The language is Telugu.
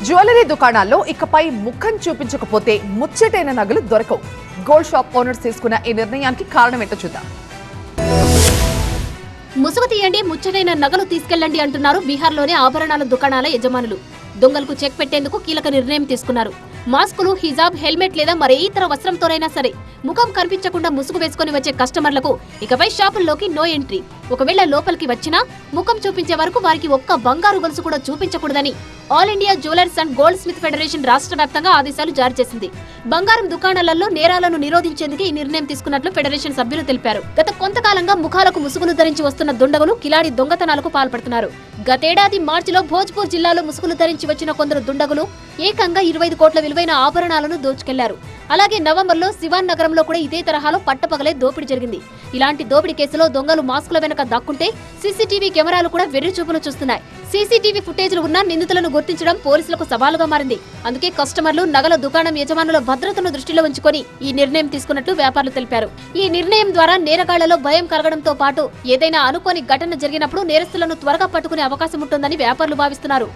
జ్యువెలరీ దుకాణాల్లో ఇకపై ముఖం చూపించకపోతే ముచ్చటైన నగలు దొరకవు. గోల్డ్ షాప్ ఓనర్స్ తీసుకున్న ఈ నిర్ణయానికి కారణం ఏంటో చూద్దాం. ముసుగు తీయండి, ముచ్చటైన నగలు తీసుకెళ్లండి అంటున్నారు బీహార్లోని ఆభరణాల దుకాణాల యజమానులు. దొంగలకు చెక్ పెట్టేందుకు కీలక నిర్ణయం తీసుకున్నారు. మాస్కులు, హిజాబ్, హెల్మెట్ లేదా మరే ఇతర వస్త్రంతోనైనా సరే ముఖం కనిపించకుండా ముసుగు వేసుకుని వచ్చే కస్టమర్లకు ఇకపై షాపుల్లోకి నో ఎంట్రీ. ఒకవేళ లోపలికి వచ్చినా ముఖం చూపించే వరకు వారికి ఒక్క బంగారు గొలుసు కూడా చూపించకూడదని all India jewellers and goldsmith federation రాష్ట్ర వ్యాప్తంగా ఆదేశాలు జారీ చేసింది. బంగారం దుకాణాలలో నేరాలను నిరోధించేందుకు ఈ నిర్ణయం తీసుకున్నట్లు ఫెడరేషన్ సభ్యులు తెలిపారు. గత కొంతకాలంగా ముఖాలకు ముసుగులు ధరించి వస్తున్న దుండగులు కిలాడి దొంగతనాలకు పాల్పడుతున్నారు. గతేడాది మార్చిలో భోజ్పూర్ జిల్లాలో ముసుగులు ధరించి వచ్చిన కొందరు దుండగులు ఏకంగా 25 కోట్ల విలువైన ఆభరణాలను దోచుకెళ్లారు. అలాగే నవంబర్లో సివాన్ నగరంలో కూడా ఇదే తరహాలో పట్టపగలే దోపిడీ జరిగింది. ఇలాంటి దోపిడీ కేసులో దొంగలు మాస్కుల వెనక దాక్కుంటే సీసీటీవీ కెమెరాలు కూడా వెర్రిచూపులు చూస్తున్నాయి. సీసీటీవీ ఫుటేజ్లు ఉన్న నిందితులను గుర్తించడం పోలీసులకు సవాలుగా మారింది. అందుకే కస్టమర్లు, నగల దుకాణం యజమానుల భద్రతను దృష్టిలో ఉంచుకొని ఈ నిర్ణయం తీసుకున్నట్లు వ్యాపారులు తెలిపారు. ఈ నిర్ణయం ద్వారా నేరగాళ్లలో భయం కలగడంతో పాటు ఏదైనా అనుకోని ఘటన జరిగినప్పుడు నేరస్తులను త్వరగా పట్టుకునే అవకాశం ఉంటుందని వ్యాపారులు భావిస్తున్నారు.